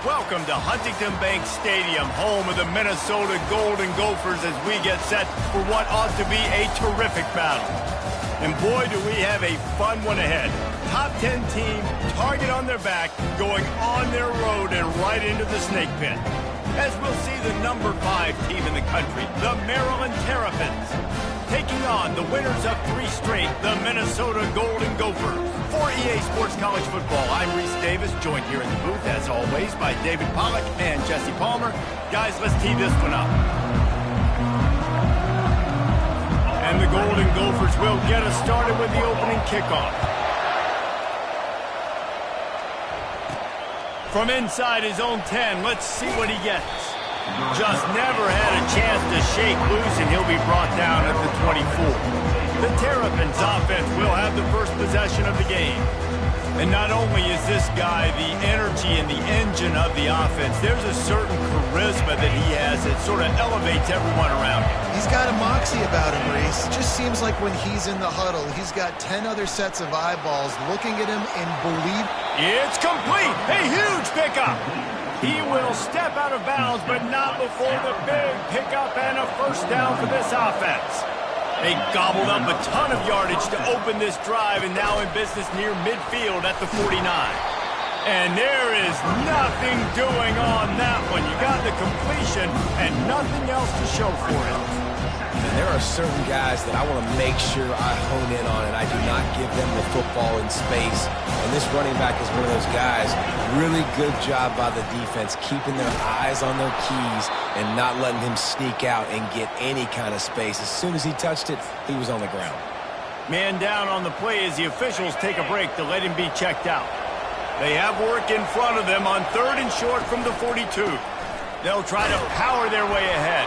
Welcome to Huntington Bank Stadium, home of the Minnesota Golden Gophers, as we get set for what ought to be a terrific battle. And boy, do we have a fun one ahead. Top 10 team, target on their back, going on their road and right into the snake pit. As we'll see the number 5 team in the country, the Maryland Terrapins, taking on the winners of 3 straight, the Minnesota Golden Gophers. For EA Sports College Football, I'm Reese Davis, joined here in the booth, as always, by David Pollack and Jesse Palmer. Guys, let's tee this one up. And the Golden Gophers will get us started with the opening kickoff. From inside his own 10, let's see what he gets. Just never had a chance to shake loose, and he'll be brought down at the 24. The Terrapins offense will have the first possession of the game. And not only is this guy the energy and the engine of the offense, there's a certain charisma that he has that sort of elevates everyone around him. He's got a moxie about him, Reese. It just seems like when he's in the huddle, he's got 10 other sets of eyeballs looking at him and believe. It's complete! A huge pickup! He will step out of bounds, but not before the big pickup and a first down for this offense. They gobbled up a ton of yardage to open this drive, and now in business near midfield at the 49. And there is nothing doing on that one. You got the completion and nothing else to show for it. And there are certain guys that I want to make sure I hone in on, and I do not give them the football in space. And this running back is one of those guys. Really good job by the defense, keeping their eyes on their keys and not letting him sneak out and get any kind of space. As soon as he touched it, he was on the ground. Man down on the play as the officials take a break to let him be checked out. They have work in front of them on 3rd and short from the 42. They'll try to power their way ahead.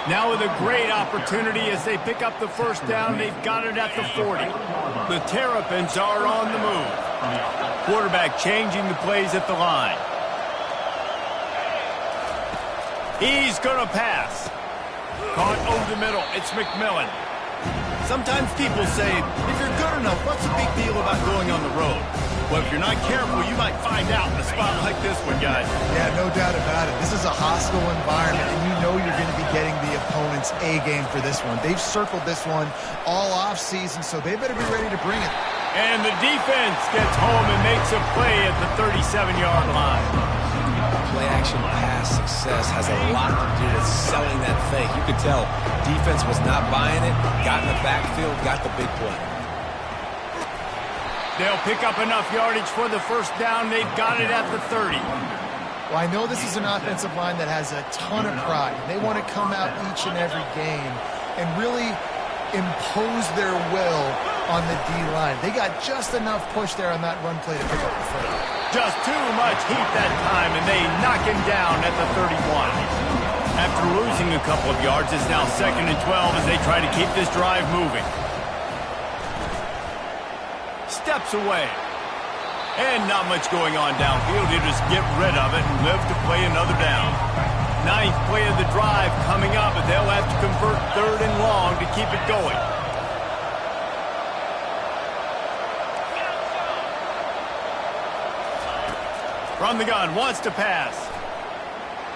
Now with a great opportunity as they pick up the first down, they've got it at the 40. The Terrapins are on the move. Quarterback changing the plays at the line. He's going to pass. Caught over the middle. It's McMillan. Sometimes people say, if you're good enough, what's the big deal about going on the road? Well, if you're not careful, you might find out in a spot like this one, guys. Yeah, no doubt about it. This is a hostile environment, and you know you're going to be getting the opponent's A-game for this one. They've circled this one all offseason, so they better be ready to bring it. And the defense gets home and makes a play at the 37-yard line. Play-action pass success has a lot to do with selling that fake. You could tell defense was not buying it, got in the backfield, got the big play. They'll pick up enough yardage for the first down. They've got it at the 30. Well, I know this is an offensive line that has a ton of pride. They want to come out each and every game and really impose their will on the D-line. They got just enough push there on that run play to pick up the first. Just too much heat that time, and they knock him down at the 31. After losing a couple of yards, it's now 2nd and 12 as they try to keep this drive moving. Steps away. And not much going on downfield. He'll just get rid of it and live to play another down. 9th play of the drive coming up, but they'll have to convert 3rd and long to keep it going. From the gun, wants to pass.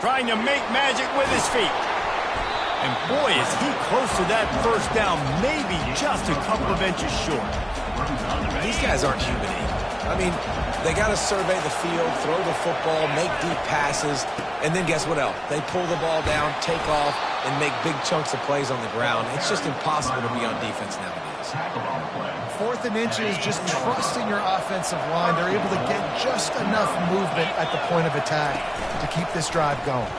Trying to make magic with his feet. And boy, is he close to that first down, maybe just a couple of inches short. These guys aren't human. I mean, they got to survey the field, throw the football, make deep passes, and then guess what else? They pull the ball down, take off, and make big chunks of plays on the ground. It's just impossible to be on defense nowadays. 4th and inches, just trusting your offensive line. They're able to get just enough movement at the point of attack to keep this drive going.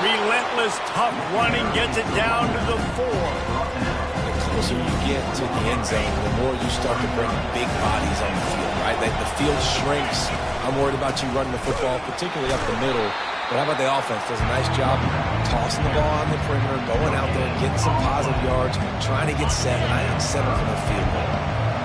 Relentless, tough running gets it down to the 4. The closer you get to the end zone, the more you start to bring big bodies on the field, right? The field shrinks. I'm worried about you running the football, particularly up the middle. But how about the offense? Does a nice job tossing the ball on the perimeter, going out there, getting some positive yards, trying to get 7. I am 7 for the field goal.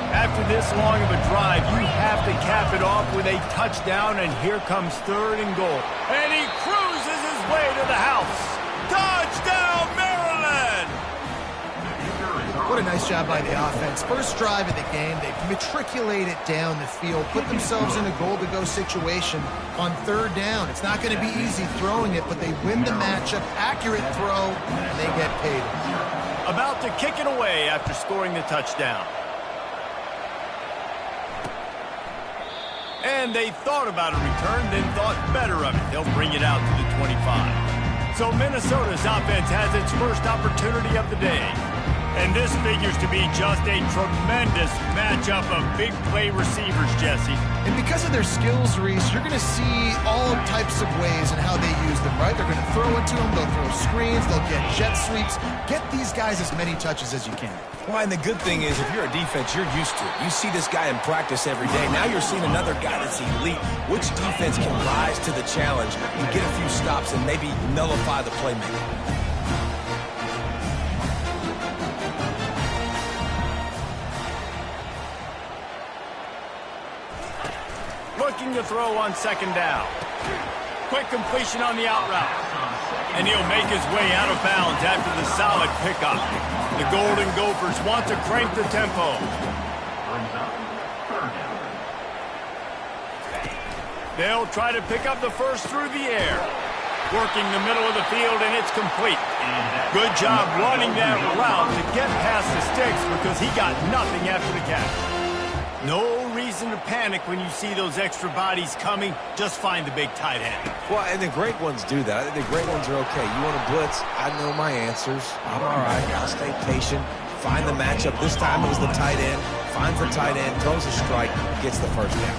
After this long of a drive, you have to cap it off with a touchdown, and here comes 3rd and goal. And he cruises his way to the house. Touchdown, Maryland! What a nice job by the offense. First drive of the game, they matriculate it down the field, put themselves in a goal-to-go situation on third down. It's not going to be easy throwing it, but they win the matchup, accurate throw, and they get paid. About to kick it away after scoring the touchdown. And they thought about a return, then thought better of it. They'll bring it out to the 25. So Minnesota's offense has its first opportunity of the day. And this figures to be just a tremendous matchup of big play receivers, Jesse. And because of their skills, Reese, you're going to see all types of ways and how they use them, right? They're going to throw it to them, they'll throw screens, they'll get jet sweeps. Get these guys as many touches as you can. Well, and the good thing is, if you're a defense, you're used to it. You see this guy in practice every day. Now you're seeing another guy that's elite. Which defense can rise to the challenge and get a few stops and maybe nullify the playmaker? Looking to throw on second down. Quick completion on the out route. And he'll make his way out of bounds after the solid pickup. The Golden Gophers want to crank the tempo. They'll try to pick up the first through the air. Working the middle of the field, and it's complete. Good job running that route to get past the sticks because he got nothing after the catch. No reason to panic when you see those extra bodies coming. Just find the big tight end. Well, and the great ones do that. I think the great ones are okay. You want to blitz? I know my answers. I'm all right. I'll stay patient. Find the matchup. This time it was the tight end. Finds the tight end, throws a strike, gets the first down.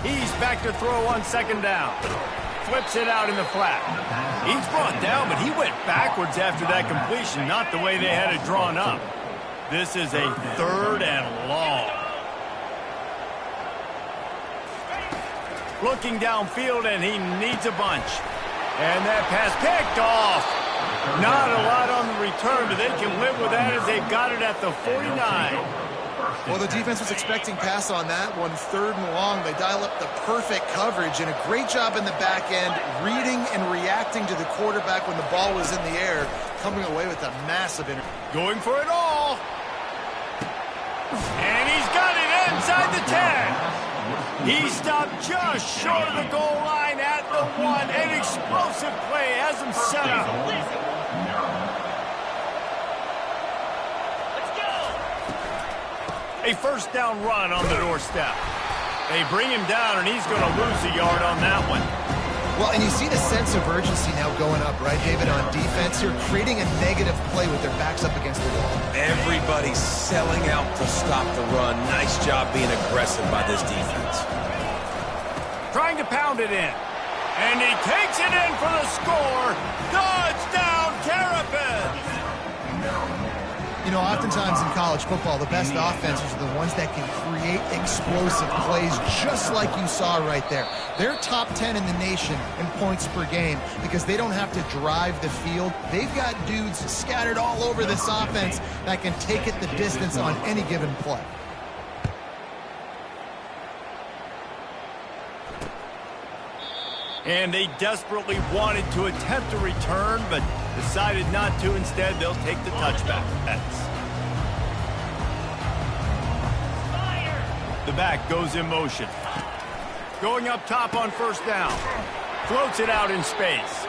He's back to throw on second down. Flips it out in the flat. He's brought down, but he went backwards after that completion, not the way they had it drawn up. This is a third and long. Looking downfield, and he needs a bunch. And that pass picked off. Not a lot on the return, but they can live with that as they've got it at the 49. Well, the defense was expecting pass on that one, third and long. They dial up the perfect coverage and a great job in the back end, reading and reacting to the quarterback when the ball was in the air, coming away with a massive interception. Going for it all. And he's got it inside the 10. He stopped just short of the goal line at the 1. An explosive play has him set up. A first down run on the doorstep. They bring him down, and he's going to lose a yard on that one. Well, and you see the sense of urgency now going up, right, David, on defense. You're creating a negative play with their backs up against the wall. Everybody's selling out to stop the run. Nice job being aggressive by this defense. Trying to pound it in. And he takes it in for the score. Touchdown, Terrapins! You know, oftentimes in college football, the best offenses are the ones that can create explosive plays just like you saw right there. They're top 10 in the nation in points per game because they don't have to drive the field. They've got dudes scattered all over this offense that can take it the distance on any given play. And they desperately wanted to attempt a return, but decided not to. Instead, they'll take the touchback. The back goes in motion. Going up top on first down. Floats it out in space.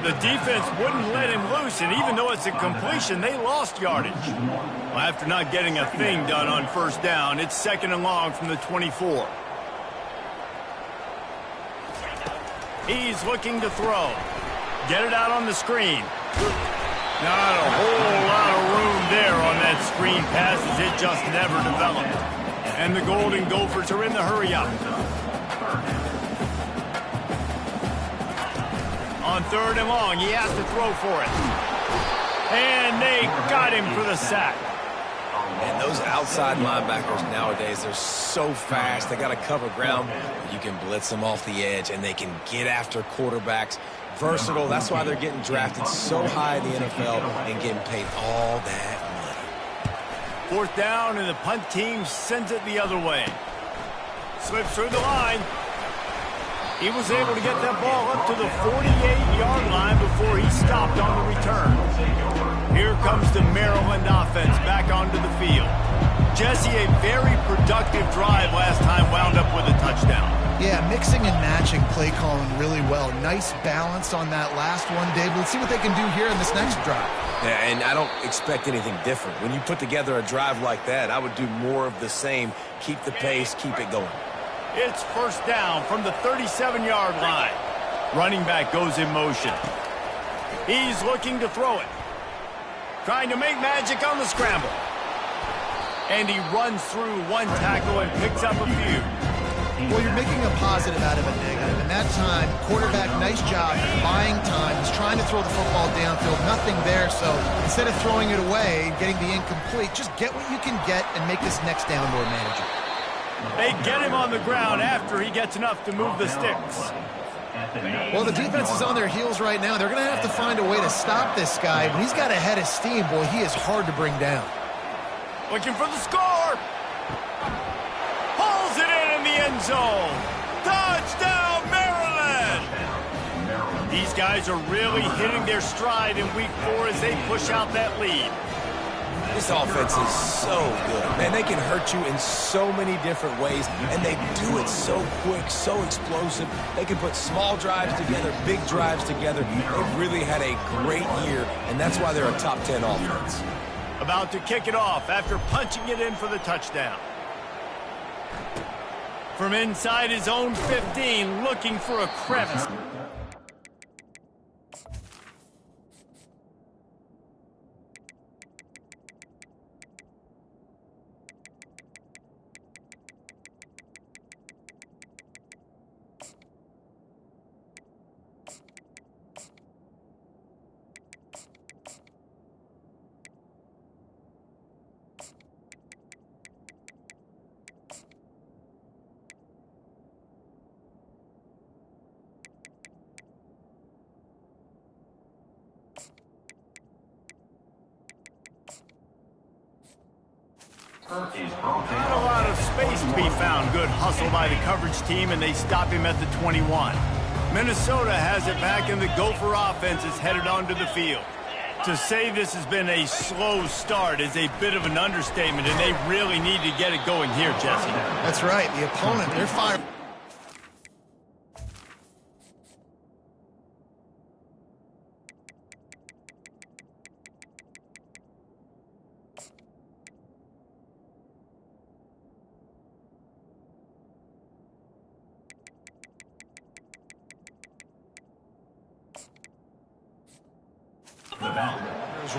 The defense wouldn't let him loose, and even though it's a completion, they lost yardage. Well, after not getting a thing done on first down, it's second and long from the 24. He's looking to throw. Get it out on the screen. Not a whole lot of room there on that screen pass as it just never developed. And the Golden Gophers are in the hurry-up. On third and long, he has to throw for it. And they got him for the sack. And those outside linebackers nowadays, they're so fast. They got to cover ground. You can blitz them off the edge, and they can get after quarterbacks. Versatile. That's why they're getting drafted so high in the NFL and getting paid all that money. Fourth down, and the punt team sends it the other way. Slips through the line. He was able to get that ball up to the 48-yard line before stopped on the return. Here comes the Maryland offense back onto the field. Jesse, a very productive drive last time wound up with a touchdown. Yeah, mixing and matching play calling really well. Nice balance on that last one, Dave. Let's see what they can do here in this next drive. Yeah, and I don't expect anything different. When you put together a drive like that, I would do more of the same. Keep the pace, keep it going. It's first down from the 37-yard line. Running back goes in motion. He's looking to throw it. Trying to make magic on the scramble. And he runs through one tackle and picks up a few. Well, you're making a positive out of a negative. And that time, quarterback, nice job buying time. He's trying to throw the football downfield. Nothing there, so instead of throwing it away and getting the incomplete, just get what you can get and make this next down more manageable. They get him on the ground after he gets enough to move the sticks. Well, the defense is on their heels right now. They're going to have to find a way to stop this guy. When he's got a head of steam, boy, he is hard to bring down. Looking for the score. Pulls it in the end zone. Touchdown, Maryland! These guys are really hitting their stride in week 4 as they push out that lead. This offense is so good. Man, they can hurt you in so many different ways, and they do it so quick, so explosive. They can put small drives together, big drives together. They've really had a great year, and that's why they're a top 10 offense. About to kick it off after punching it in for the touchdown. From inside his own 15, looking for a crevice. Not a lot of space to be found. Good hustle by the coverage team, and they stop him at the 21. Minnesota has it back, and the Gopher offense is headed onto the field. To say this has been a slow start is a bit of an understatement, and they really need to get it going here, Jesse. That's right. The opponent, they're firing.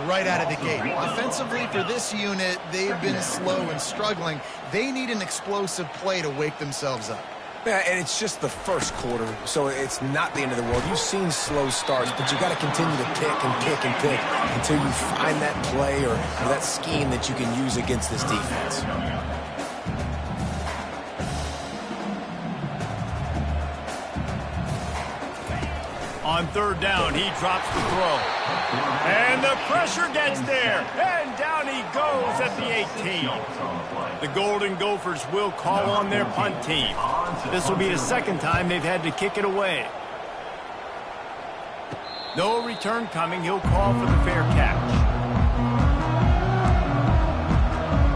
Right out of the gate. Offensively, for this unit, they've been slow and struggling. They need an explosive play to wake themselves up. Yeah, and it's just the first quarter, so it's not the end of the world. You've seen slow starts, but you got to continue to pick and pick and pick until you find that play or that scheme that you can use against this defense. On third down, he drops the throw. And the pressure gets there. And down he goes at the 18. The Golden Gophers will call on their punt team. This will be the second time they've had to kick it away. No return coming. He'll call for the fair catch.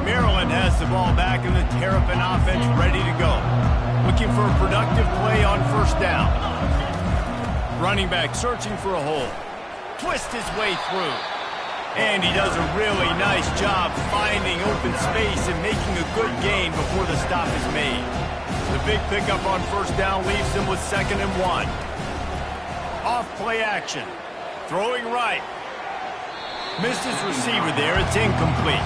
Maryland has the ball back and the Terrapin offense ready to go. Looking for a productive play on first down. Running back searching for a hole. Twist his way through. And he does a really nice job finding open space and making a good gain before the stop is made. The big pickup on first down leaves them with 2nd and 1. Off play action. Throwing right. Missed his receiver there. It's incomplete.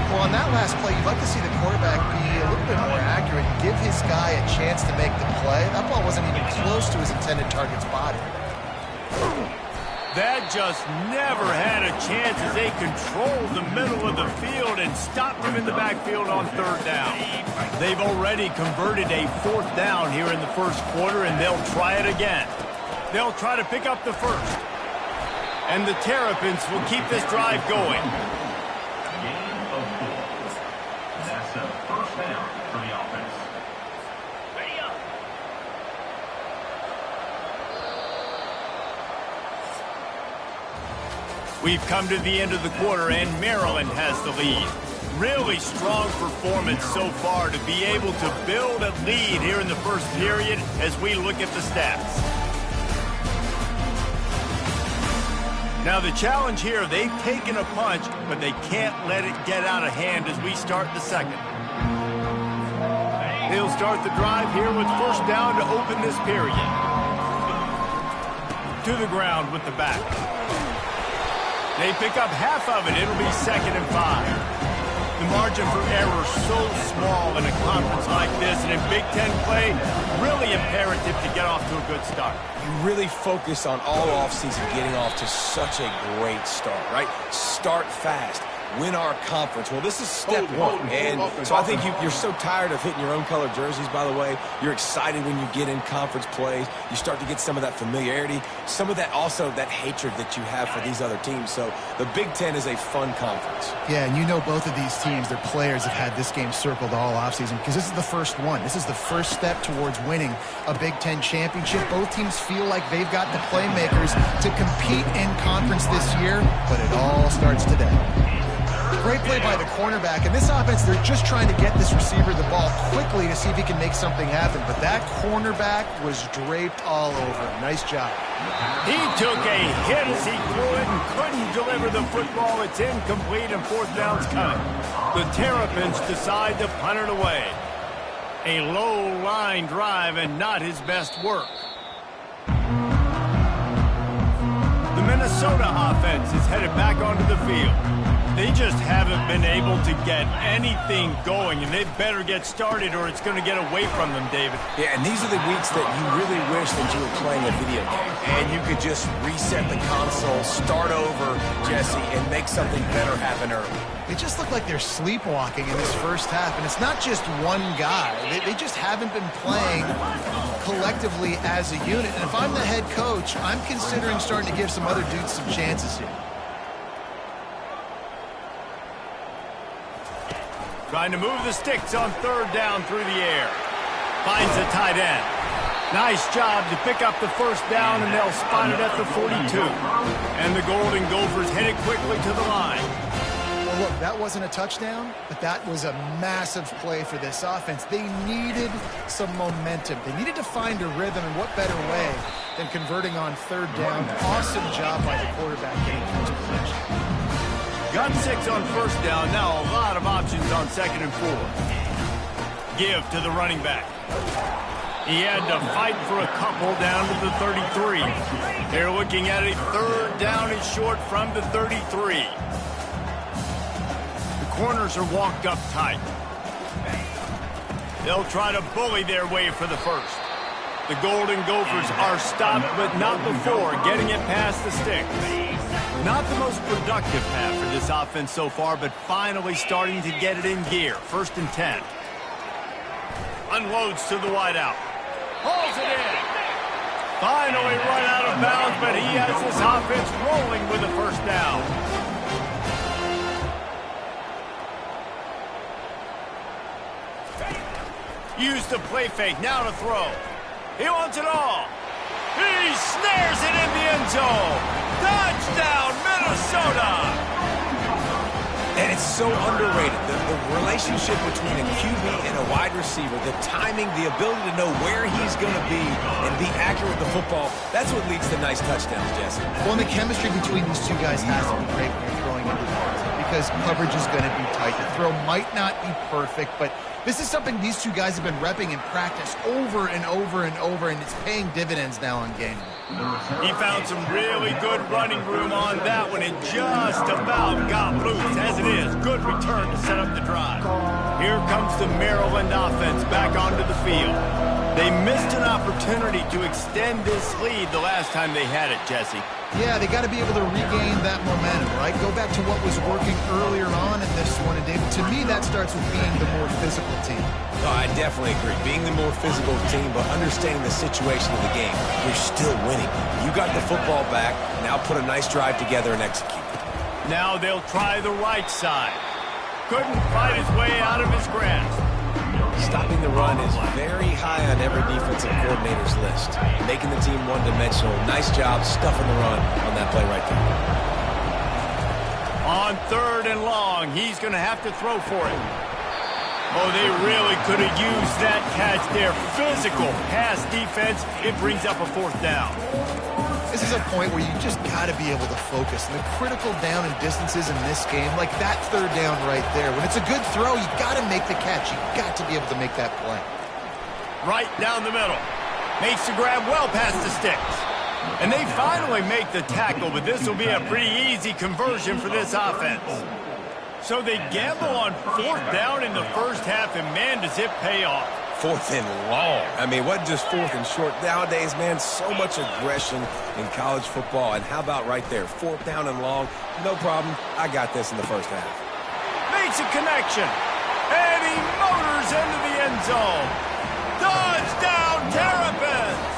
Well, on that last play, you'd like to see the quarterback be a little bit more accurate and give his guy a chance to make the play. That ball wasn't even close to his intended target's body. That just never had a chance as they controlled the middle of the field and stopped him in the backfield on third down. They've already converted a 4th down here in the first quarter, and they'll try it again. They'll try to pick up the first. And the Terrapins will keep this drive going. That's a first down for the offense. Ready up. We've come to the end of the quarter, and Maryland has the lead. Really strong performance so far to be able to build a lead here in the first period as we look at the stats. Now the challenge here, they've taken a punch, but they can't let it get out of hand as we start the second. They'll start the drive here with first down to open this period. To the ground with the back. They pick up half of it. It'll be 2nd and 5. The margin for error so small in a conference like this, and in Big Ten play, really imperative to get off to a good start. You really focus on all offseason getting off to such a great start, right? Start fast. Win our conference. Well, this is step one. And so I think you're so tired of hitting your own color jerseys, by the way. You're excited when you get in conference plays. You start to get some of that familiarity, some of that also that hatred that you have for these other teams. So the Big Ten is a fun conference. Yeah, and you know both of these teams, their players have had this game circled all offseason because this is the first one. This is the first step towards winning a Big Ten championship. Both teams feel like they've got the playmakers to compete in conference this year, but it all starts today. Great play by the cornerback. In this offense, they're just trying to get this receiver the ball quickly to see if he can make something happen. But that cornerback was draped all over him. Nice job. He took a hit as he threw it and couldn't deliver the football. It's incomplete and 4th down's coming. The Terrapins decide to punt it away. A low-line drive and not his best work. The Minnesota offense is headed back onto the field. They just haven't been able to get anything going, and they better get started or it's going to get away from them, David. Yeah, and these are the weeks that you really wish that you were playing a video game, and you could just reset the console, start over, Jesse, and make something better happen early. They just look like they're sleepwalking in this first half, and it's not just one guy. They just haven't been playing collectively as a unit. And if I'm the head coach, I'm considering starting to give some other dudes some chances here. Trying to move the sticks on 3rd down through the air. Finds the tight end. Nice job to pick up the first down, and they'll spot it at the 42. And the Golden Gophers headed quickly to the line. Well, look, that wasn't a touchdown, but that was a massive play for this offense. They needed some momentum. They needed to find a rhythm, and what better way than converting on 3rd down. Awesome job by the quarterback getting through to the Got 6 on first down. Now a lot of options on 2nd and 4. Give to the running back. He had to fight for a couple down to the 33. They're looking at a 3rd down and short from the 33. The corners are walked up tight. They'll try to bully their way for the first. The Golden Gophers are stopped, but not before getting it past the sticks. Not the most productive half for this offense so far, but finally starting to get it in gear. 1st and 10. Unloads to the wideout. Hauls it in. Finally run out of bounds, but he has this offense rolling with a 1st down. Use the play fake. Now to throw. He wants it all. He snares it in the end zone. Touchdown, Minnesota! And it's so underrated. The relationship between a QB and a wide receiver, the timing, the ability to know where he's going to be and be accurate with the football, that's what leads to nice touchdowns, Jesse. Well, and the chemistry between these two guys has to be great when you're throwing into the end zone because coverage is going to be tight. The throw might not be perfect, but this is something these two guys have been repping in practice over and over and over, and it's paying dividends now on game. He found some really good running room on that one and just about got loose. As it is, good return to set up the drive. Here comes the Maryland offense back onto the field. They missed an opportunity to extend this lead the last time they had it, Jesse. Yeah, they got to be able to regain that momentum, right? Go back to what was working earlier on in this one. And David, to me, that starts with being the more physical team. No, I definitely agree. Being the more physical team, but understanding the situation of the game. You're still winning. You got the football back. Now put a nice drive together and execute. Now they'll try the right side. Couldn't fight his way out of his grasp. Stopping the run is very high on every defensive coordinator's list. Making the team one-dimensional. Nice job stuffing the run on that play right there. On 3rd and long, he's going to have to throw for it. Oh, they really could have used that catch there. Physical pass defense. It brings up a 4th down. This is a point where you just got to be able to focus. And the critical down and distances in this game, like that 3rd down right there. When it's a good throw, you got to make the catch. You got to be able to make that play. Right down the middle. Makes the grab well past the sticks. And they finally make the tackle, but this will be a pretty easy conversion for this offense. So they gamble on 4th down in the first half, and man, does it pay off. 4th and long. I mean, what just 4th and short? Nowadays, man, so much aggression in college football. And how about right there, 4th down and long? No problem. I got this in the first half. Makes a connection. And he motors into the end zone. Touchdown, Terrapins!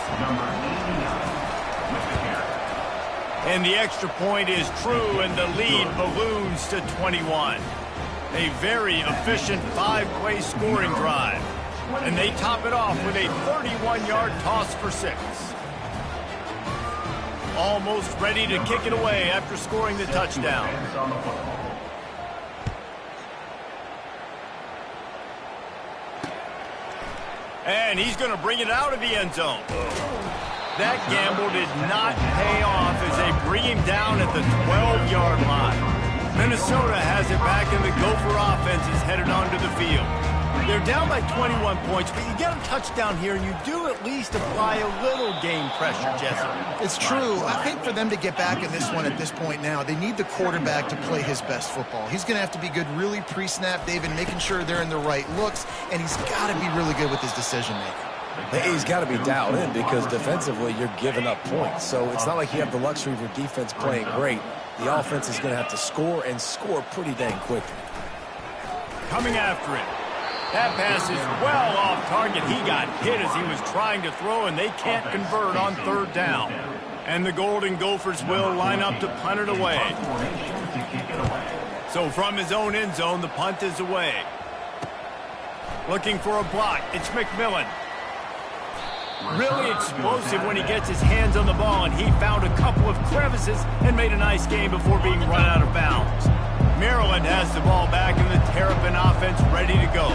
And the extra point is true, and the lead balloons to 21. A very efficient 5-play scoring drive. And they top it off with a 31-yard toss for 6. Almost ready to kick it away after scoring the touchdown. And he's going to bring it out of the end zone. That gamble did not pay off as they bring him down at the 12-yard line. Minnesota has it back, and the Gopher offense is headed onto the field. They're down by 21 points, but you get a touchdown here, and you do at least apply a little game pressure, Jesse. It's true. I think for them to get back in this one at this point now, they need the quarterback to play his best football. He's going to have to be good really pre-snap, David, making sure they're in the right looks, and he's got to be really good with his decision-making. He's got to be dialed in because defensively you're giving up points. So it's not like you have the luxury of your defense playing great. The offense is going to have to score and score pretty dang quickly. Coming after it. That pass is well off target. He got hit as he was trying to throw, and they can't convert on 3rd down. And the Golden Gophers will line up to punt it away. So from his own end zone, the punt is away. Looking for a block. It's McMillan. Really explosive when he gets his hands on the ball, and he found a couple of crevices and made a nice game before being run out of bounds. Maryland has the ball back, and the Terrapin offense ready to go.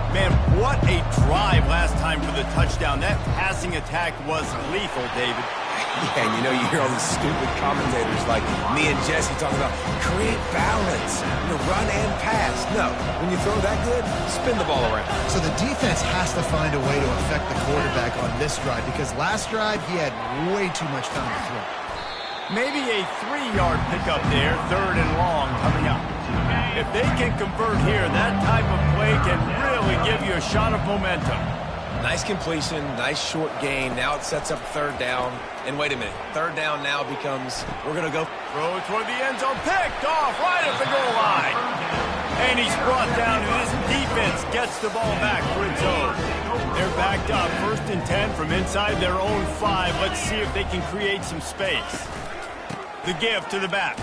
Man, what a drive last time for the touchdown. That passing attack was lethal, David. Yeah, and you know, you hear all these stupid commentators like me and Jesse talking about create balance, run and pass. No, when you throw that good, spin the ball around. So the defense has to find a way to affect the quarterback on this drive, because last drive he had way too much time to throw. Maybe a 3-yard pickup there, 3rd and long coming up. If they can convert here, that type of play can really give you a shot of momentum. Nice completion, nice short gain. Now it sets up 3rd down. And wait a minute, 3rd down now becomes, we're going to go. Throw toward the end zone, picked off right at the goal line. And he's brought down, and this defense gets the ball back for its own. They're backed up, 1st and 10 from inside their own 5. Let's see if they can create some space. The give to the back.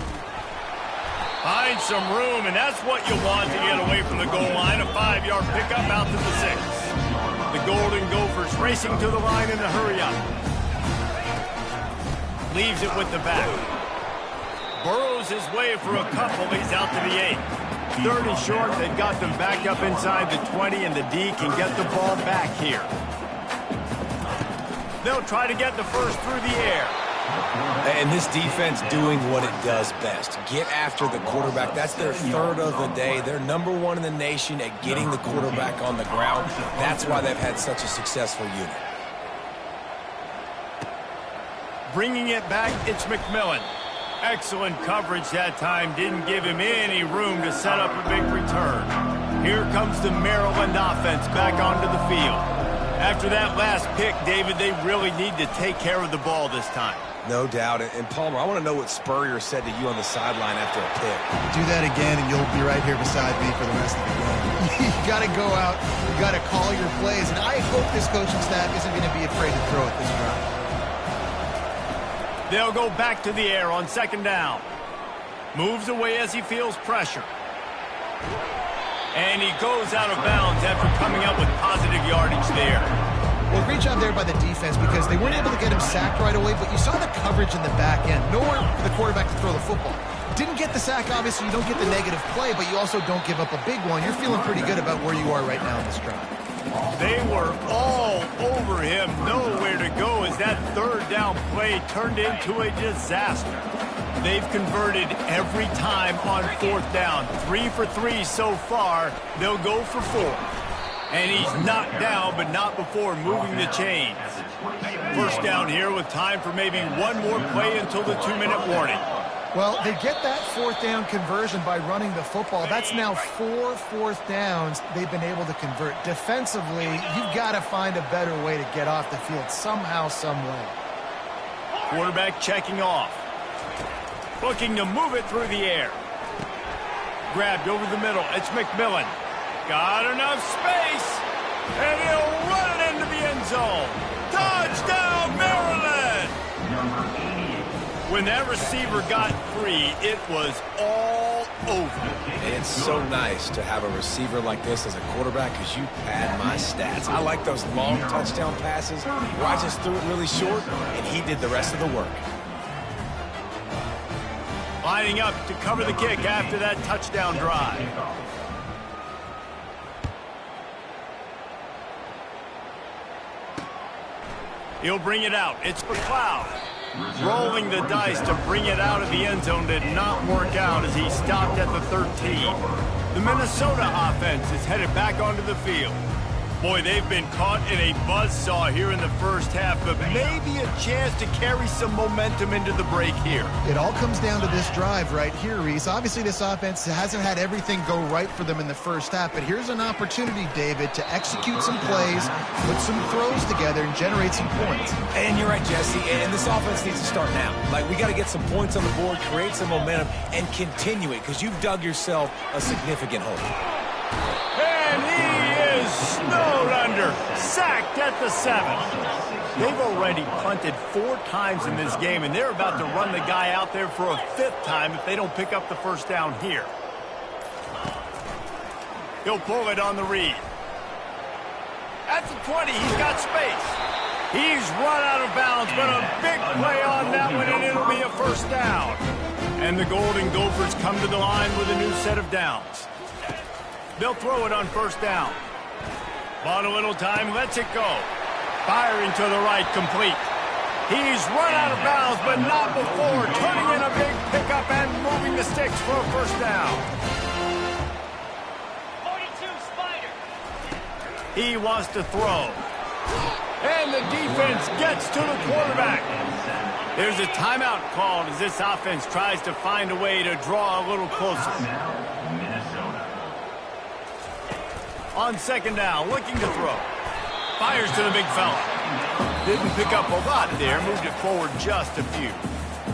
Find some room, and that's what you want to get away from the goal line. A 5-yard pickup out to the 6. The Golden Gophers racing to the line in a hurry-up. Leaves it with the back. Burrows his way for a couple. He's out to the 8. 3rd and short. They've got them back up inside the 20, and the D can get the ball back here. They'll try to get the first through the air. And this defense doing what it does best. Get after the quarterback. That's their 3rd of the day. They're #1 in the nation at getting the quarterback on the ground. That's why they've had such a successful unit. Bringing it back, it's McMillan. Excellent coverage that time. Didn't give him any room to set up a big return. Here comes the Maryland offense back onto the field. After that last pick, David, they really need to take care of the ball this time. No doubt. And Palmer, I want to know what Spurrier said to you on the sideline after a pick. Do that again, and you'll be right here beside me for the rest of the game. You got to go out. You got to call your plays, and I hope this coaching staff isn't going to be afraid to throw at this drive. They'll go back to the air on 2nd down. Moves away as he feels pressure. And he goes out of bounds after coming up with positive yardage there. Well, great job there by the defense, because they weren't able to get him sacked right away, but you saw the coverage in the back end. Nowhere for the quarterback to throw the football. Didn't get the sack, obviously. You don't get the negative play, but you also don't give up a big one. You're feeling pretty good about where you are right now in this drive. They were all over him, nowhere to go as that third down play turned into a disaster. They've converted every time on fourth down. 3 for 3 so far. They'll go for 4. And he's knocked down, but not before moving the chains. First down here with time for maybe one more play until the 2-minute warning. Well, they get that fourth down conversion by running the football. That's now 4 fourth downs they've been able to convert. Defensively, you've got to find a better way to get off the field somehow, some way. Quarterback checking off. Looking to move it through the air. Grabbed over the middle. It's McMillan. Got enough space. And he'll run it into the end zone. Touchdown, Maryland! When that receiver got free, it was all over. It's so nice to have a receiver like this as a quarterback because you pad my stats. I like those long touchdown passes where I just threw it really short and he did the rest of the work. Lining up to cover the kick after that touchdown drive. He'll bring it out. It's McLeod. Rolling the dice to bring it out of the end zone did not work out as he stopped at the 13. The Minnesota offense is headed back onto the field. Boy, they've been caught in a buzzsaw here in the first half, but maybe a chance to carry some momentum into the break here. It all comes down to this drive right here, Reese. Obviously, this offense hasn't had everything go right for them in the first half, but here's an opportunity, David, to execute some plays, put some throws together, and generate some points. And you're right, Jesse, and this offense needs to start now. Like, we got to get some points on the board, create some momentum, and continue it, because you've dug yourself a significant hole. And he is snowed under, sacked at the 7. They've already punted 4 times in this game, and they're about to run the guy out there for a 5th time if they don't pick up the first down here. He'll pull it on the read. At the 20, he's got space. He's run out of bounds, but a big play on that one, and it'll be a first down. And the Golden Gophers come to the line with a new set of downs. They'll throw it on first down. Bought a little time, lets it go. Firing to the right, complete. He's run out of bounds, but not before turning in a big pickup and moving the sticks for a first down. 42 Spider. He wants to throw. And the defense gets to the quarterback. There's a timeout called as this offense tries to find a way to draw a little closer. On second down, looking to throw. Fires to the big fella. Didn't pick up a lot there, moved it forward just a few.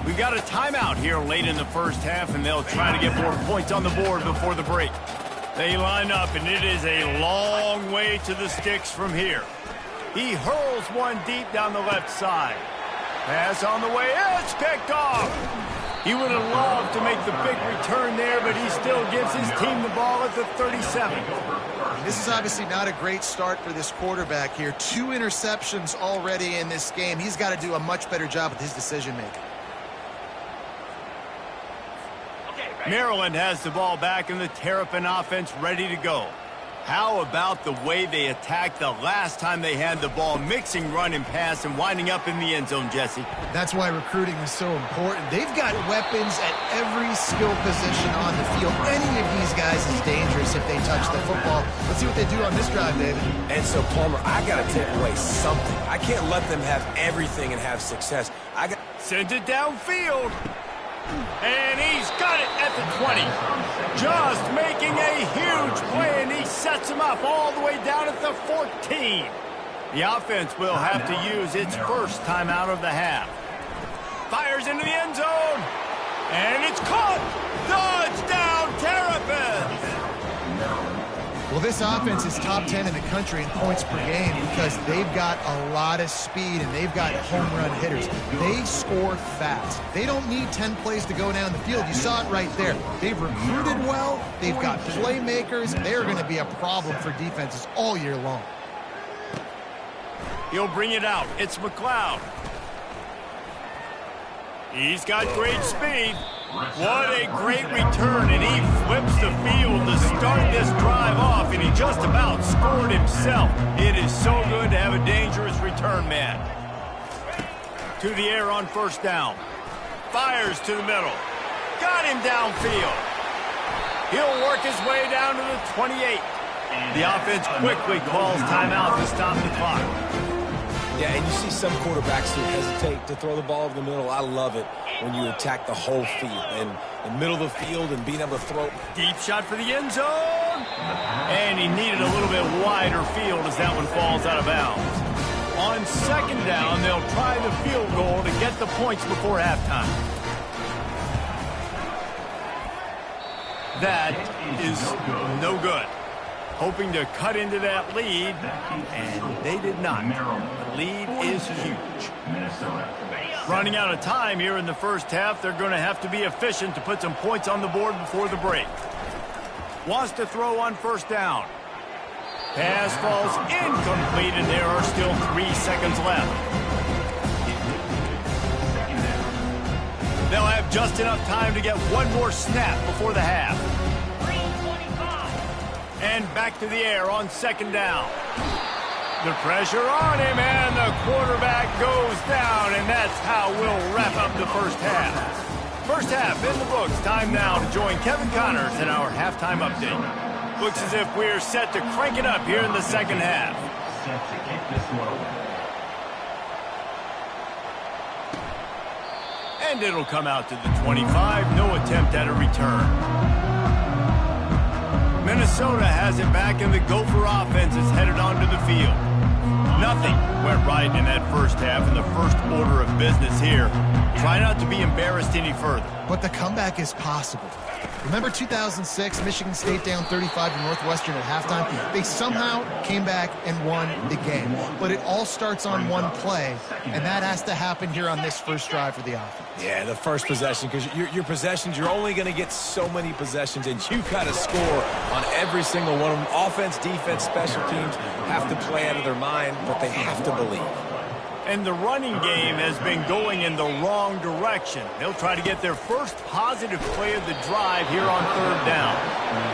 We got a timeout here late in the first half, and they'll try to get more points on the board before the break. They line up, and it is a long way to the sticks from here. He hurls one deep down the left side. Pass on the way, it's picked off. He would have loved to make the big return there, but he still gives his team the ball at the 37. This is obviously not a great start for this quarterback here. 2 interceptions already in this game. He's got to do a much better job with his decision-making. Maryland has the ball back, and the Terrapin offense ready to go. How about the way they attacked the last time they had the ball, mixing run and pass and winding up in the end zone, Jesse? That's why recruiting is so important. They've got weapons at every skill position on the field. Any of these guys is dangerous if they touch the football. Let's see what they do on this drive, David. And so, Palmer, I got to take away something. I can't let them have everything and have success. Send it downfield. And he's got it at the 20. Just making a huge play, and he sets him up all the way down at the 14. The offense will have to use its first timeout of the half. Fires into the end zone. And it's caught. Touchdown, Terrapins. Well, this offense is top 10 in the country in points per game because they've got a lot of speed and they've got home run hitters. They score fast. They don't need 10 plays to go down the field. You saw it right there. They've recruited well. They've got playmakers. They're going to be a problem for defenses all year long. He'll bring it out. It's McLeod. He's got great speed. What a great return, and he flips the field to start this drive off, and he just about scored himself. It is so good to have a dangerous return man. To the air on first down. Fires to the middle. Got him downfield. He'll work his way down to the 28. The offense quickly calls timeout to stop the clock. Yeah, and you see some quarterbacks who hesitate to throw the ball over the middle. I love it when you attack the whole field. And the middle of the field and being able to throw. Deep shot for the end zone. And he needed a little bit wider field as that one falls out of bounds. On second down, they'll try the field goal to get the points before halftime. That is no good. Hoping to cut into that lead, and they did not. The lead is huge. Running out of time here in the first half, they're going to have to be efficient to put some points on the board before the break. Wants to throw on first down. Pass falls incomplete, and there are still 3 seconds left. They'll have just enough time to get one more snap before the half. And back to the air on second down. The pressure on him, and the quarterback goes down, and that's how we'll wrap up the first half. First half in the books. Time now to join Kevin Connors in our halftime update. Looks as if we're set to crank it up here in the second half. Set to kick this one away. And it'll come out to the 25. No attempt at a return. Minnesota has it back, and the Gopher offense is headed onto the field. Nothing went right in that first half, in the first order of business here. Try not to be embarrassed any further. But the comeback is possible. Remember 2006, Michigan State down 35 to Northwestern at halftime? They somehow came back and won the game. But it all starts on one play, and that has to happen here on this first drive for the offense. Yeah, the first possession, because your possessions, you're only going to get so many possessions, and you've got to score on every single one of them. Offense, defense, special teams have to play out of their mind, but they have to believe. And the running game has been going in the wrong direction. They'll try to get their first positive play of the drive here on third down.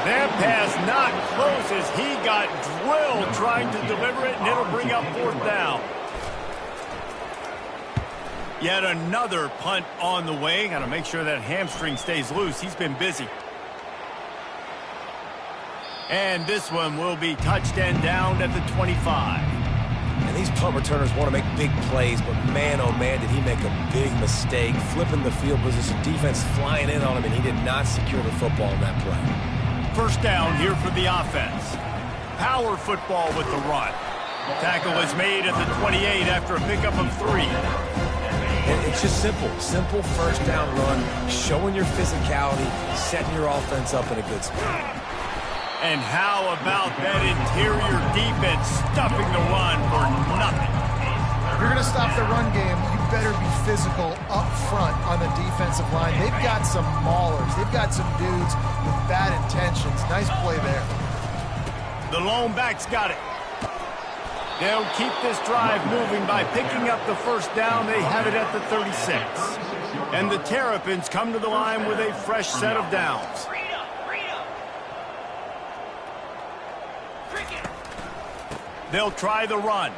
That pass not close as he got drilled trying to deliver it, and it'll bring up fourth down. Yet another punt on the way. Got to make sure that hamstring stays loose. He's been busy. And this one will be touched and down at the 25. And these punt returners want to make big plays, but man, oh man, did he make a big mistake. Flipping the field position, defense flying in on him, and he did not secure the football in that play. First down here for the offense. Power football with the run. Tackle is made at the 28 after a pickup of 3. And it's just simple first down run, showing your physicality, setting your offense up in a good spot. And how about that interior defense stuffing the run for nothing? If you're going to stop the run game, you better be physical up front on the defensive line. They've got some maulers. They've got some dudes with bad intentions. Nice play there. The lone back's got it. They'll keep this drive moving by picking up the first down. They have it at the 36. And the Terrapins come to the line with a fresh set of downs. They'll try the run.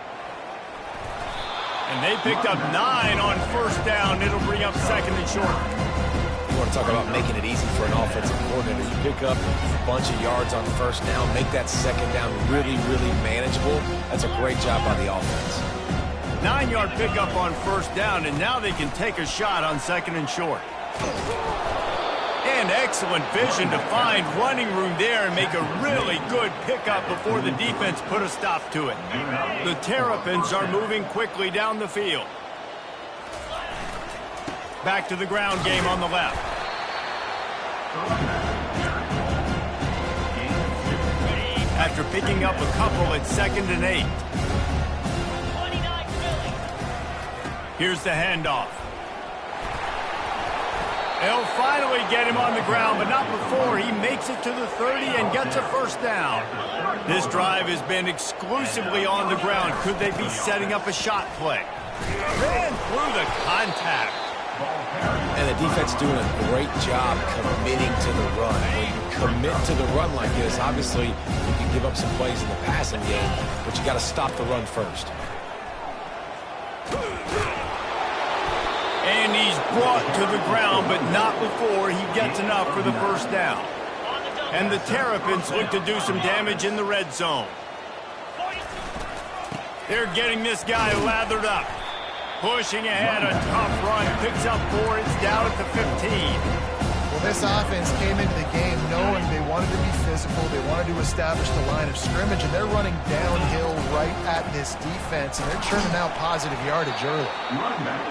And they picked up 9 on first down. It'll bring up second and short. You want to talk about making it easy for an offensive coordinator. You pick up a bunch of yards on first down, make that second down really, really manageable. That's a great job by the offense. 9-yard pickup on first down, and now they can take a shot on second and short. And excellent vision to find running room there and make a really good pickup before the defense put a stop to it. The Terrapins are moving quickly down the field. Back to the ground game on the left. After picking up a couple at 2nd and 8. Here's the handoff. They'll finally get him on the ground, but not before he makes it to the 30 and gets a first down. This drive has been exclusively on the ground. Could they be setting up a shot play? Ran through the contact. And the defense doing a great job committing to the run. When you commit to the run like this, obviously you can give up some plays in the passing game, but you got to stop the run first. And he's brought to the ground, but not before he gets enough for the first down. And the Terrapins look to do some damage in the red zone. They're getting this guy lathered up. Pushing ahead, a tough run, picks up 4, it's down at the 15. Well, this offense came into the game knowing they wanted to be physical, they wanted to establish the line of scrimmage, and they're running downhill right at this defense, and they're churning out positive yardage early.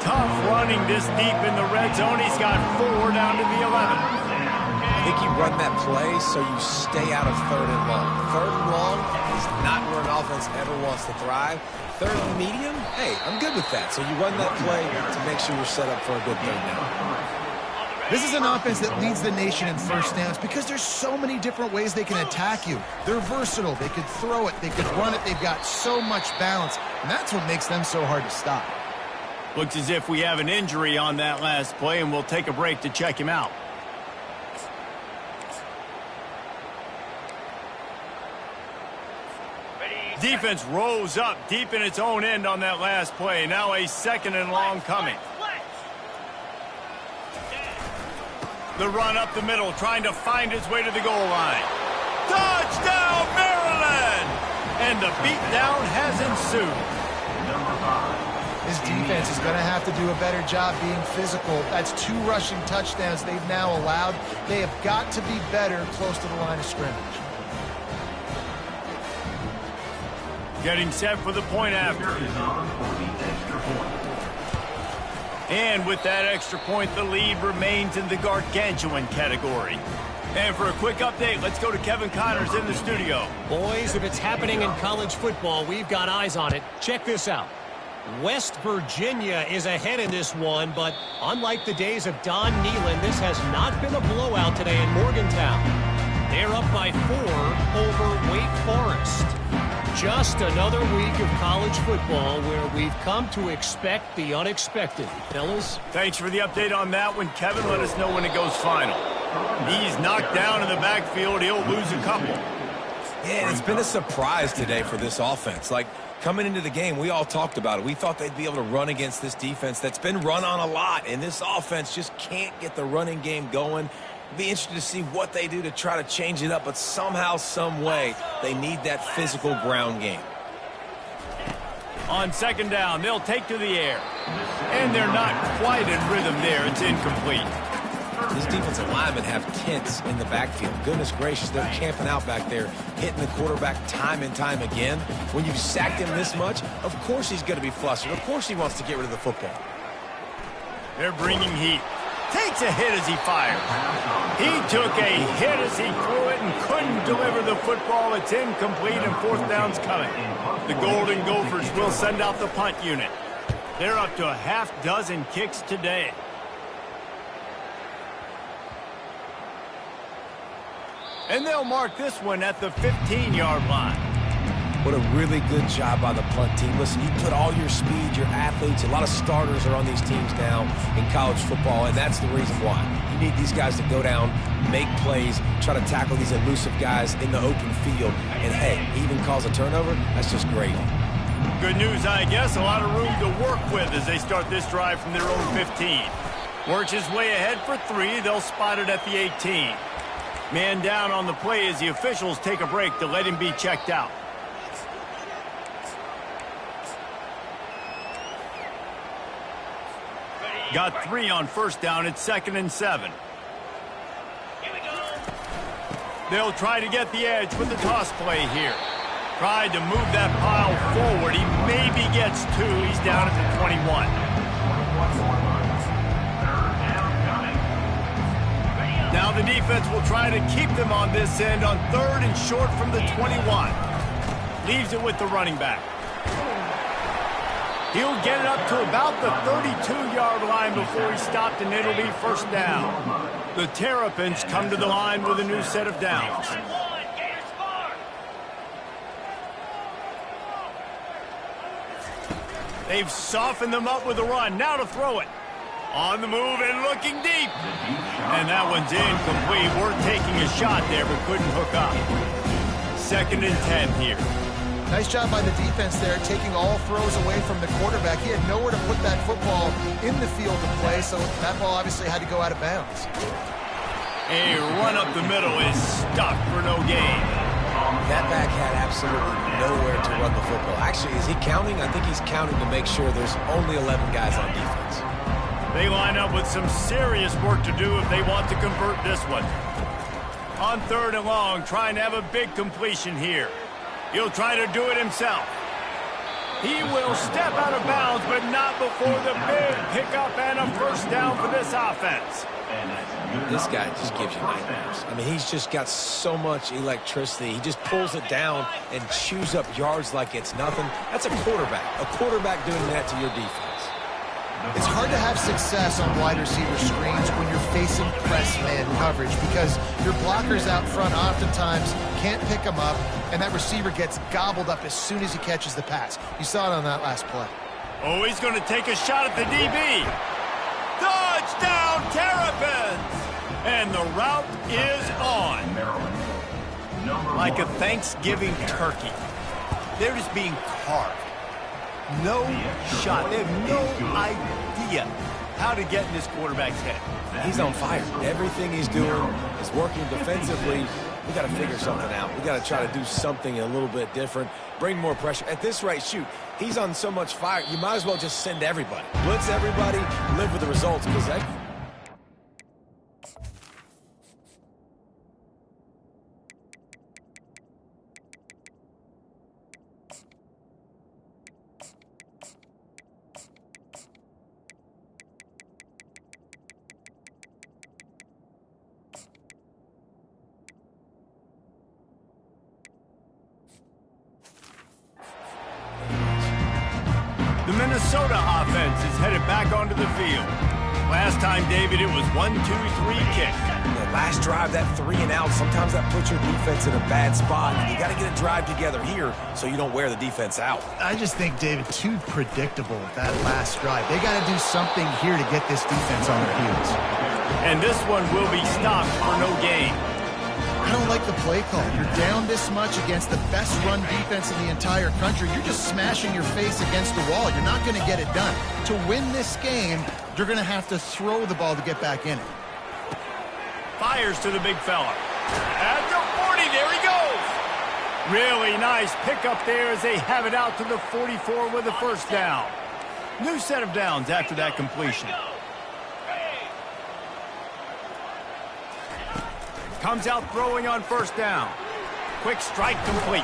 Tough running this deep in the red zone. He's got 4 down to the 11. I think you run that play so you stay out of 3rd and long. 3rd and long is not where an offense ever wants to thrive. 3rd and medium, hey, I'm good with that. So you run that play to make sure you're set up for a good 3rd down. This is an offense that leads the nation in first downs because there's so many different ways they can attack you. They're versatile. They could throw it. They could run it. They've got so much balance, and that's what makes them so hard to stop. Looks as if we have an injury on that last play, and we'll take a break to check him out. Defense rose up deep in its own end on that last play. Now a 2nd and long coming. The run up the middle, trying to find its way to the goal line. Touchdown, Maryland! And the beatdown has ensued. This defense is going to have to do a better job being physical. That's 2 rushing touchdowns they've now allowed. They have got to be better close to the line of scrimmage. Getting set for the point after. And with that extra point, the lead remains in the gargantuan category. And for a quick update, let's go to Kevin Connors in the studio. Boys, if it's happening in college football, we've got eyes on it. Check this out. West Virginia is ahead in this one, but unlike the days of Don Nehlen, this has not been a blowout today in Morgantown. They're up by 4 over Wake Forest. Just another week of college football where we've come to expect the unexpected. Fellas? Thanks for the update on that one, Kevin. Let us know when it goes final. He's knocked down in the backfield. He'll lose a couple. Yeah, it's been a surprise today for this offense. Like, coming into the game, we all talked about it. We thought they'd be able to run against this defense that's been run on a lot, and this offense just can't get the running game going. Be interested to see what they do to try to change it up, but somehow, some way, they need that physical ground game. On 2nd down, they'll take to the air. And they're not quite in rhythm there. It's incomplete. These defensive linemen have tents in the backfield. Goodness gracious, they're camping out back there, hitting the quarterback time and time again. When you've sacked him this much, of course he's going to be flustered. Of course he wants to get rid of the football. They're bringing heat. Takes a hit as he fires. He took a hit as he threw it and couldn't deliver the football. It's incomplete and 4th down's coming. The Golden Gophers will send out the punt unit. They're up to a half-dozen kicks today. And they'll mark this one at the 15-yard line. What a really good job by the punt team. Listen, you put all your speed, your athletes, a lot of starters are on these teams now in college football, and that's the reason why. You need these guys to go down, make plays, try to tackle these elusive guys in the open field, and hey, even cause a turnover, that's just great. Good news, I guess. A lot of room to work with as they start this drive from their own 15. Works his way ahead for 3. They'll spot it at the 18. Man down on the play as the officials take a break to let him be checked out. Got 3 on 1st down. It's 2nd and 7. They'll try to get the edge with the toss play here. Tried to move that pile forward. He maybe gets 2. He's down at the 21. Now the defense will try to keep them on this end on 3rd and short from the 21. Leaves it with the running back. He'll get it up to about the 32-yard line before he's stopped, and it'll be 1st down. The Terrapins come to the line with a new set of downs. They've softened them up with a run. Now to throw it. On the move and looking deep. And that one's incomplete. We're taking a shot there, but couldn't hook up. 2nd and 10 here. Nice job by the defense there, taking all throws away from the quarterback. He had nowhere to put that football in the field to play, so that ball obviously had to go out of bounds. A run up the middle is stuck for no gain. That back had absolutely nowhere to run the football. Actually, is he counting? I think he's counting to make sure there's only 11 guys on defense. They line up with some serious work to do if they want to convert this one. On 3rd and long, trying to have a big completion here. He'll try to do it himself. He will step out of bounds, but not before the big pickup and a first down for this offense. This guy just gives you nightmares. I mean, he's just got so much electricity. He just pulls it down and chews up yards like it's nothing. That's a quarterback. A quarterback doing that to your defense. It's hard to have success on wide receiver screens when you're facing press man coverage because your blockers out front oftentimes can't pick them up, and that receiver gets gobbled up as soon as he catches the pass. You saw it on that last play. Oh, he's going to take a shot at the DB. Touchdown, Terrapins! And the route is on. Like a Thanksgiving turkey. They're just being carved. No shot. They have no idea how to get in this quarterback's head. He's on fire. Everything he's doing is working defensively. We got to figure something out. We got to try to do something a little bit different. Bring more pressure. At this rate, shoot, he's on so much fire, you might as well just send everybody. Blitz everybody, live with the results, because that... The Minnesota offense is headed back onto the field. Last time, David, it was 1-2-3 kick. The last drive, that 3 and out, sometimes that puts your defense in a bad spot. You got to get a drive together here so you don't wear the defense out. I just think, David, too predictable with that last drive. They got to do something here to get this defense on their heels. And this one will be stopped for no gain. I don't like the play call. You're down this much against the best run defense in the entire country. You're just smashing your face against the wall. You're not going to get it done. To win this game, you're going to have to throw the ball to get back in it. Fires to the big fella. At the 40, there he goes. Really nice pickup there as they have it out to the 44 with a first down. New set of downs after that completion. Comes out throwing on first down. Quick strike complete.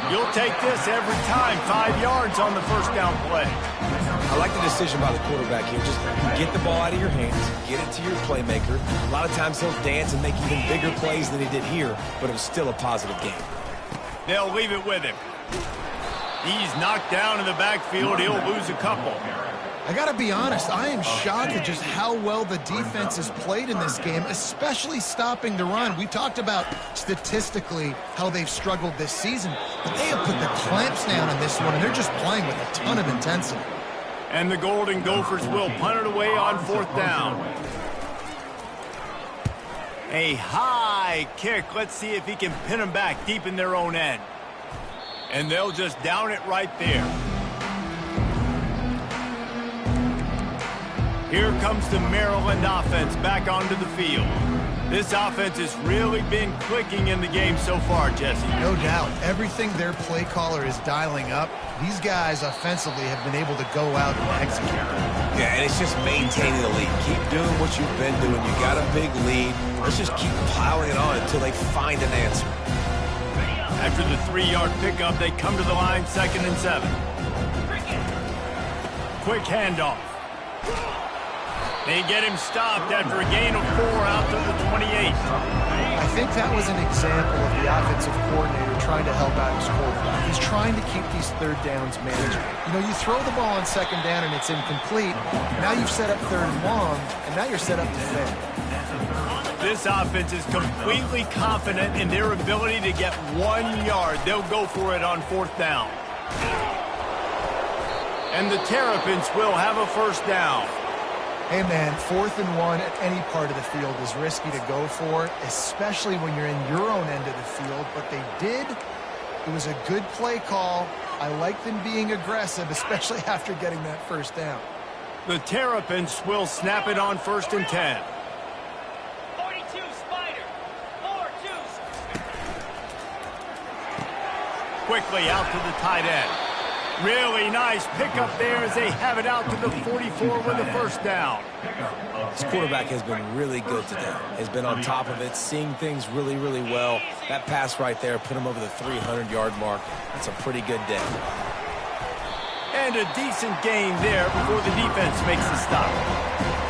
You'll take this every time. 5 yards on the first down play. I like the decision by the quarterback here. Just get the ball out of your hands, get it to your playmaker. A lot of times he'll dance and make even bigger plays than he did here, but it was still a positive game. They'll leave it with him. He's knocked down in the backfield. He'll lose a couple. I got to be honest, I am shocked at just how well the defense has played in this game, especially stopping the run. We talked about statistically how they've struggled this season, but they have put the clamps down on this one, and they're just playing with a ton of intensity. And the Golden Gophers will punt it away on fourth down. A high kick. Let's see if he can pin them back deep in their own end. And they'll just down it right there. Here comes the Maryland offense back onto the field. This offense has really been clicking in the game so far, Jesse. No doubt. Everything their play caller is dialing up, these guys offensively have been able to go out and execute. Yeah, and it's just maintaining the lead. Keep doing what you've been doing. You got a big lead. Let's just keep piling it on until they find an answer. After the 3-yard pickup, they come to the line, 2nd and 7. Quick handoff. They get him stopped after a gain of 4 out to the 28. I think that was an example of the offensive coordinator trying to help out his quarterback. He's trying to keep these third downs manageable. You know, you throw the ball on 2nd down and it's incomplete. Now you've set up 3rd and long, and now you're set up to fail. This offense is completely confident in their ability to get 1 yard. They'll go for it on 4th down. And the Terrapins will have a first down. Hey, man, 4th and 1 at any part of the field is risky to go for, especially when you're in your own end of the field. But they did. It was a good play call. I like them being aggressive, especially after getting that first down. The Terrapins will snap it on 1st and 10. 42 Spider. 4-2. Quickly out to the tight end. Really nice pickup there as they have it out to the 44 with a first down. This quarterback has been really good today. Has been on top of it, seeing things really, really well. That pass right there put him over the 300-yard mark. That's a pretty good day. And a decent gain there before the defense makes the stop.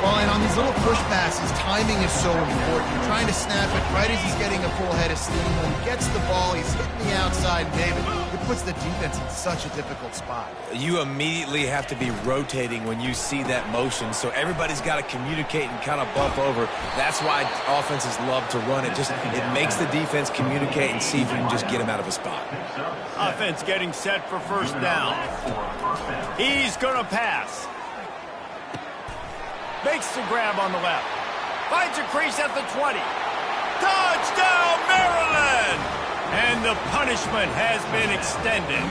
Well, and on these little push passes, timing is so important. You're trying to snap it right as he's getting a full head of steam. When he gets the ball, he's hitting the outside, David. It puts the defense in such a difficult spot. You immediately have to be rotating when you see that motion, so everybody's got to communicate and kind of bump over. That's why offenses love to run it. It makes the defense communicate and see if you can just get him out of a spot. Offense getting set for first down. He's going to pass. Makes the grab on the left. Finds a crease at the 20. Touchdown, Maryland! And the punishment has been extended.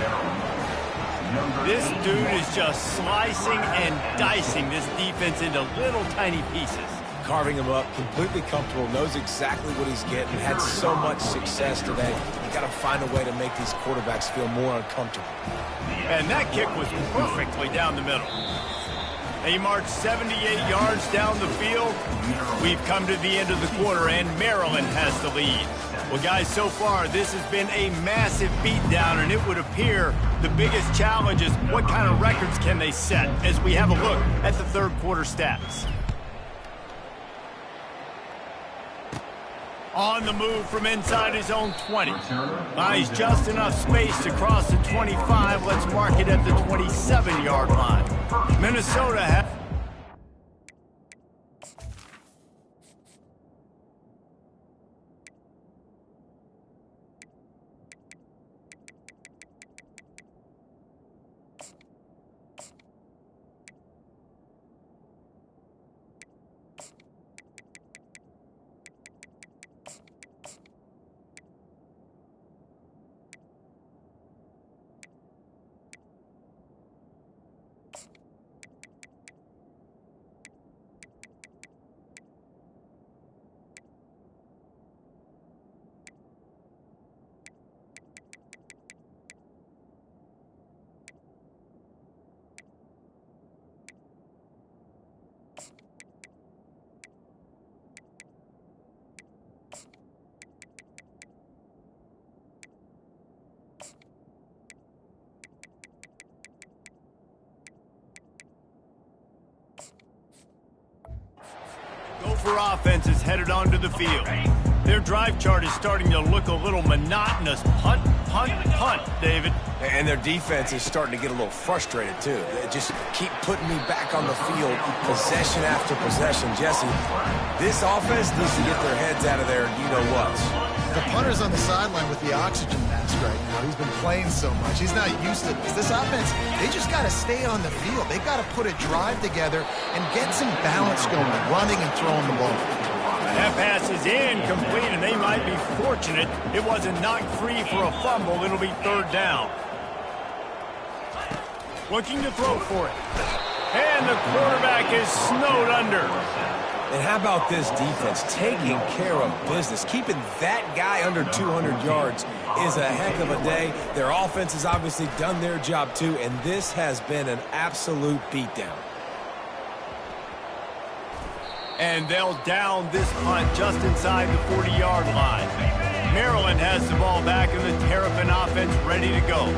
This dude is just slicing and dicing this defense into little tiny pieces. Carving him up, completely comfortable, knows exactly what he's getting, had so much success today. You got to find a way to make these quarterbacks feel more uncomfortable. And that kick was perfectly down the middle. They marched 78 yards down the field. We've come to the end of the quarter, and Maryland has the lead. Well, guys, so far, this has been a massive beatdown, and it would appear the biggest challenge is what kind of records can they set as we have a look at the third quarter stats. On the move from inside his own 20. Buys just enough space to cross the 25. Let's mark it at the 27-yard line. Minnesota has... Gopher offense is headed onto the field. Their drive chart is starting to look a little monotonous. Punt, punt, punt, David. And their defense is starting to get a little frustrated, too. They just keep putting me back on the field, possession after possession. Jesse, this offense needs to get their heads out of there, you-know-what. The punter's on the sideline with the oxygen mask right now. He's been playing so much. He's not used to this. This offense, they just got to stay on the field. They've got to put a drive together and get some balance going, running and throwing the ball. That pass is incomplete, and they might be fortunate it wasn't knocked free for a fumble. It'll be third down. Looking to throw for it. And the quarterback is snowed under. And how about this defense taking care of business? Keeping that guy under 200 yards is a heck of a day. Their offense has obviously done their job too, and this has been an absolute beatdown. And they'll down this punt just inside the 40-yard line. Maryland has the ball back, and the Terrapin offense ready to go.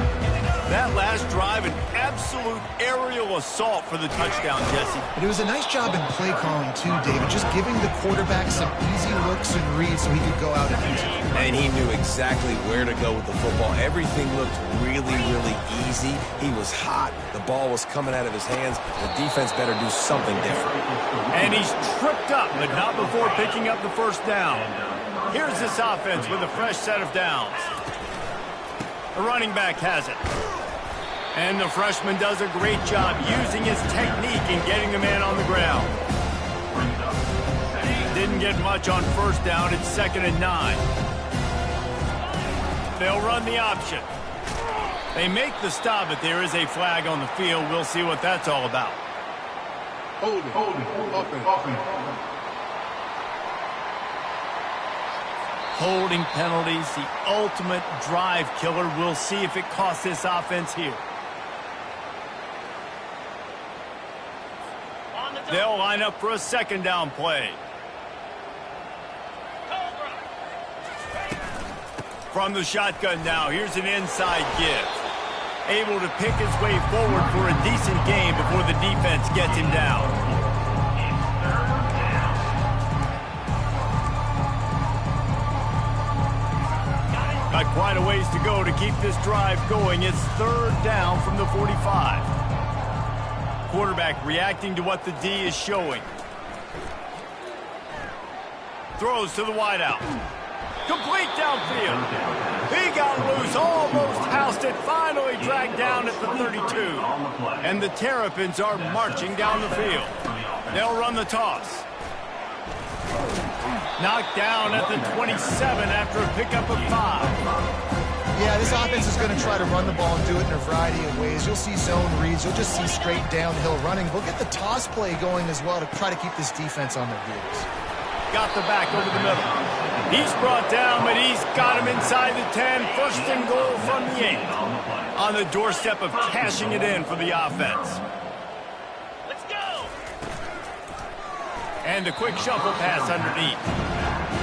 That last drive, an absolute aerial assault for the touchdown, Jesse. And it was a nice job in play calling, too, David, just giving the quarterback some easy looks and reads so he could go out and use it. And he knew exactly where to go with the football. Everything looked really, really easy. He was hot. The ball was coming out of his hands. The defense better do something different. And he's tripped up, but not before picking up the first down. Here's this offense with a fresh set of downs. The running back has it. And the freshman does a great job using his technique and getting the man on the ground. didn't get much on first down. It's 2nd and 9. They'll run the option. They make the stop, but there is a flag on the field. We'll see what that's all about. Holding. Holding penalties, the ultimate drive killer. We'll see if it costs this offense here. They'll line up for a 2nd down play. From the shotgun now, here's an inside give. Able to pick his way forward for a decent gain before the defense gets him down. Got quite a ways to go to keep this drive going. It's 3rd down from the 45. Quarterback reacting to what the D is showing. Throws to the wideout. Complete downfield. He got loose, almost housed it, finally dragged down at the 32. And the Terrapins are marching down the field. They'll run the toss. Knocked down at the 27 after a pickup of 5. Yeah, this offense is going to try to run the ball and do it in a variety of ways. You'll see zone reads. You'll just see straight downhill running. We'll get the toss play going as well to try to keep this defense on their heels. Got the back over the middle. He's brought down, but he's got him inside the 10. 1st and goal from the 8. On the doorstep of cashing it in for the offense. Let's go! And a quick shuffle pass underneath.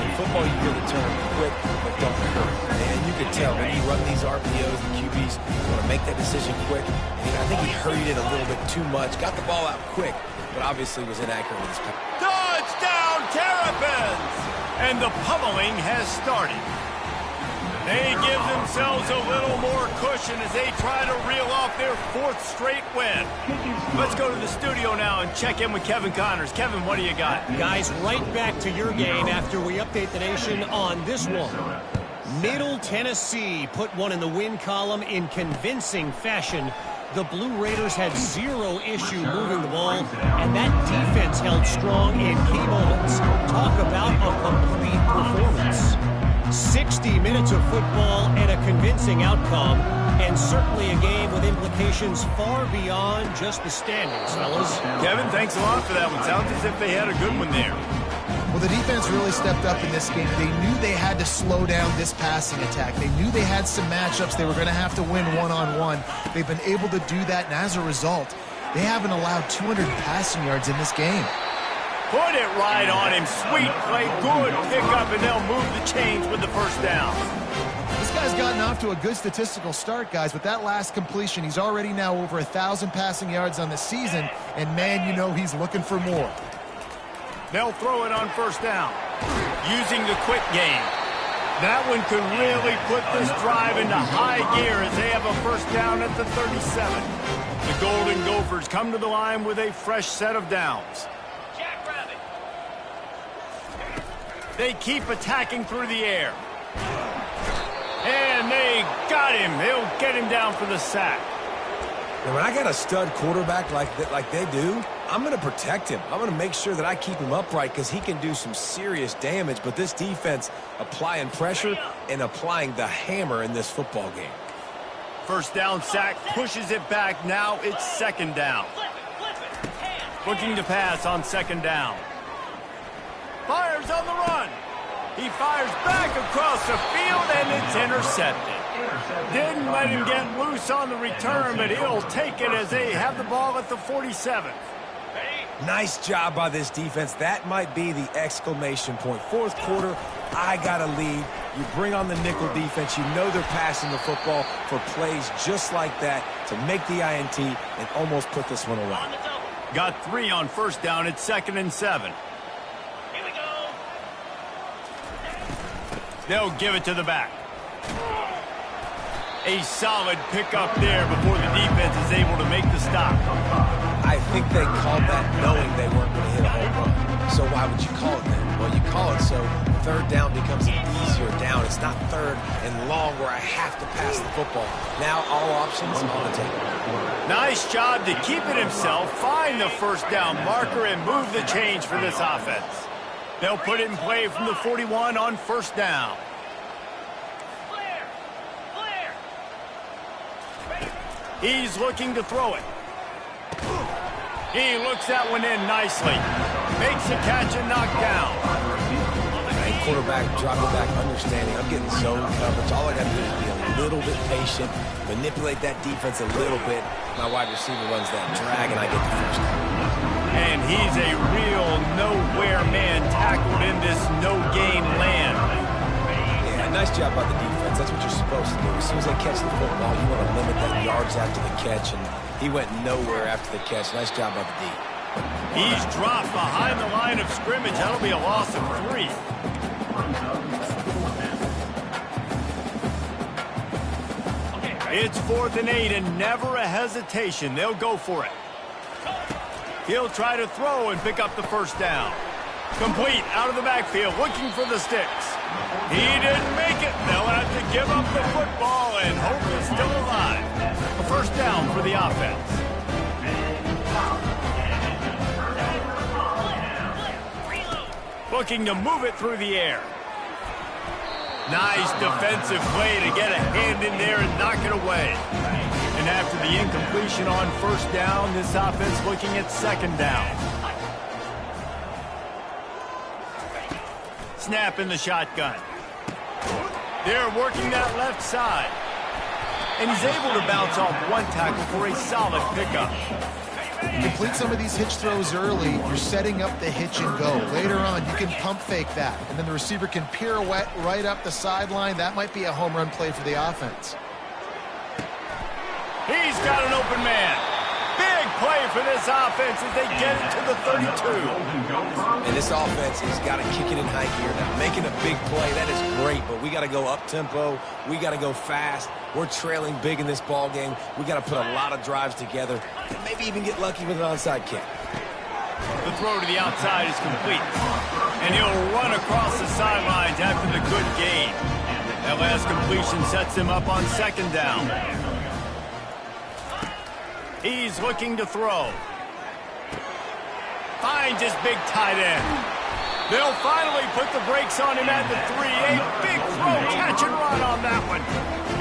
In football, you hear the term quick, but don't hurry. And you can tell when you run these RPOs, the QBs want to make that decision quick. And I think he hurried it a little bit too much. Got the ball out quick, but obviously was inaccurate with his pass. Touchdown, Terrapins! And the pummeling has started. They give themselves a little more cushion as they try to reel off their 4th straight win. Let's go to the studio now and check in with Kevin Connors. Kevin, what do you got? Guys, right back to your game after we update the nation on this one. Middle Tennessee put one in the win column in convincing fashion. The Blue Raiders had 0 issue moving the ball, and that defense held strong in key moments. Talk about a complete performance. 60 minutes of football and a convincing outcome, and certainly a game with implications far beyond just the standings, fellas. Kevin, thanks a lot for that one. Sounds as if they had a good one there. Well, the defense really stepped up in this game. They knew they had to slow down this passing attack. They knew they had some matchups they were going to have to win one-on-one. They've been able to do that, and as a result, they haven't allowed 200 passing yards in this game. Put it right on him. Sweet play, good pickup, and they'll move the chains with the 1st down. This guy's gotten off to a good statistical start, guys. With that last completion, he's already now over 1,000 passing yards on the season, and man, you know he's looking for more. They'll throw it on 1st down, using the quick game. That one could really put this drive into high gear as they have a 1st down at the 37. The Golden Gophers come to the line with a fresh set of downs. Jackrabbit. They keep attacking through the air. And they got him. They'll get him down for the sack. And when I got a stud quarterback like they do, I'm going to protect him. I'm going to make sure that I keep him upright because he can do some serious damage. But this defense applying pressure and applying the hammer in this football game. 1st down sack, pushes it back. Now it's 2nd down. Looking to pass on 2nd down. Fires on the run. He fires back across the field, and it's intercepted. Didn't let him get loose on the return, but he'll take it as they have the ball at the 47. Nice job by this defense. That might be the exclamation point. 4th quarter, I got a lead. You bring on the nickel defense. You know they're passing the football for plays just like that to make the INT and almost put this one away. Got 3 on 1st down. It's 2nd and 7. Here we go. They'll give it to the back. A solid pickup there before the defense is able to make the stop. I think they called that knowing they weren't going to hit a home run. So why would you call it then? Well, you call it so 3rd down becomes an easier down. It's not 3rd and long where I have to pass the football. Now all options on the table. Nice job to keep it himself, find the 1st down marker, and move the change for this offense. They'll put it in play from the 41 on first down. Clear! Clear! He's looking to throw it. He looks that one in nicely. Makes a catch and knocked down. Hey, quarterback, dropping back, understanding. I'm getting zone coverage. All I got to do is be a little bit patient, manipulate that defense a little bit. My wide receiver runs that drag, and I get the first down. And he's a real nowhere man tackled in this no-gain land. Yeah, nice job by the defense. That's what you're supposed to do. As soon as they catch the football, you want to limit that yards after the catch, and he went nowhere after the catch. Nice job by the D. He's dropped behind the line of scrimmage. That'll be a loss of 3. It's 4th and 8 and never a hesitation. They'll go for it. He'll try to throw and pick up the first down. Complete out of the backfield, looking for the sticks. He didn't make it. They'll have to give up the football and hope he's still alive. A first down for the offense. Looking to move it through the air. Nice defensive play to get a hand in there and knock it away. And after the incompletion on first down, this offense looking at second down. Snap in the shotgun. They're working that left side. And he's able to bounce off one tackle for a solid pickup. Complete some of these hitch throws early, you're setting up the hitch and go. Later on, you can pump fake that, and then the receiver can pirouette right up the sideline. That might be a home run play for the offense. He's got an open man. Big play for this offense as they get it to the 32. And this offense has got to kick it in high gear now. Making a big play, that is great, but we got to go up-tempo. We got to go fast. We're trailing big in this ball game. We got to put a lot of drives together and maybe even get lucky with an onside kick. The throw to the outside is complete. And he'll run across the sidelines after the good gain. That last completion sets him up on second down. He's looking to throw. Finds his big tight end. They'll finally put the brakes on him at the 3. A big throw, catch and run on that one.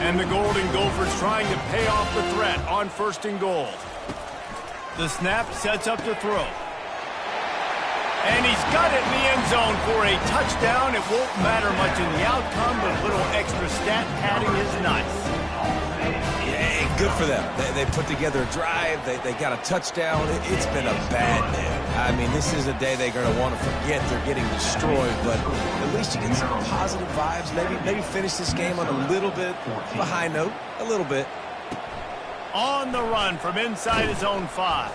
And the Golden Gophers trying to pay off the threat on first and goal. The snap sets up the throw. And he's got it in the end zone for a touchdown. It won't matter much in the outcome, but a little extra stat padding is nice. Yeah, good for them. They put together a drive. They got a touchdown. It's been a bad day. I mean, this is a day they're going to want to forget. They're getting destroyed, but at least you get some positive vibes. Maybe finish this game on a little bit of a high note. A little bit. On the run from inside his own 5.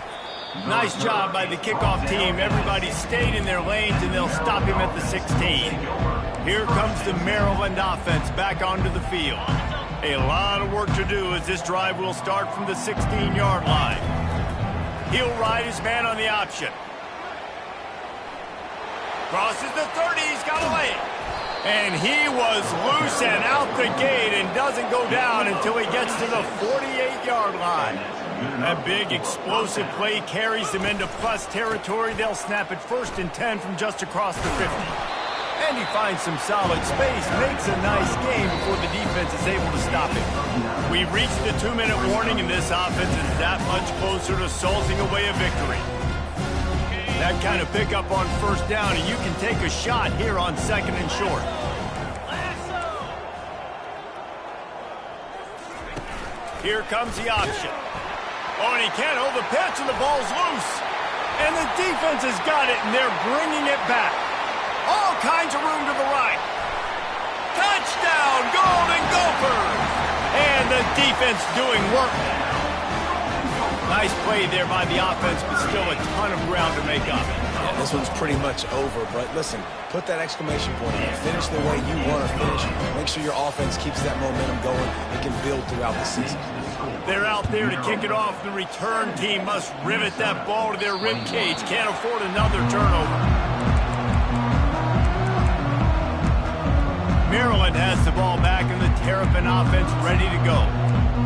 Nice job by the kickoff team. Everybody stayed in their lanes, and they'll stop him at the 16. Here comes the Maryland offense back onto the field. A lot of work to do as this drive will start from the 16-yard line. He'll ride his man on the option. Crosses the 30. He's got a lane. And he was loose and out the gate and doesn't go down until he gets to the 48-yard line. That big explosive play carries them into plus territory. They'll snap it 1st and 10 from just across the 50. And he finds some solid space, makes a nice game before the defense is able to stop him. We've reached the 2-minute warning, and this offense is that much closer to salting away a victory. That kind of pickup on first down, and you can take a shot here on 2nd and short. Here comes the option. Oh, and he can't hold the pitch, and the ball's loose. And the defense has got it, and they're bringing it back. All kinds of room to the right. Touchdown, Golden Gophers! And the defense doing work. Nice play there by the offense, but still a ton of ground to make up. Yeah, this one's pretty much over, but listen, put that exclamation point in. Finish the way you want to finish. Make sure your offense keeps that momentum going. It can build throughout the season. They're out there to kick it off. The return team must rivet that ball to their rib cage. Can't afford another turnover. Maryland has the ball back and the Terrapin offense ready to go.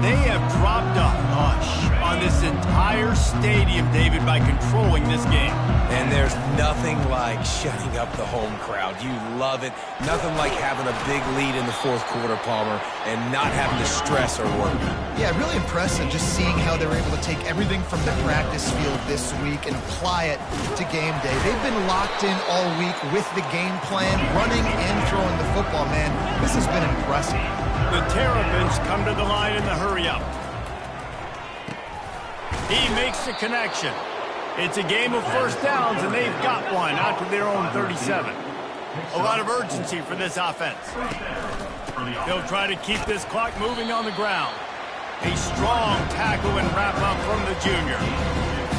They have dropped a hush on this entire stadium, David, by controlling this game. And there's nothing like shutting up the home crowd. You love it. Nothing like having a big lead in the fourth quarter, Palmer, and not having to stress or worry. Yeah, really impressive just seeing how they were able to take everything from the practice field this week and apply it to game day. They've been locked in all week with the game plan, running and throwing the football, man. This has been impressive. The Terrapins come to the line in the hurry-up. He makes the connection. It's a game of first downs, and they've got one out to their own 37. A lot of urgency for this offense. They'll try to keep this clock moving on the ground. A strong tackle and wrap-up from the junior.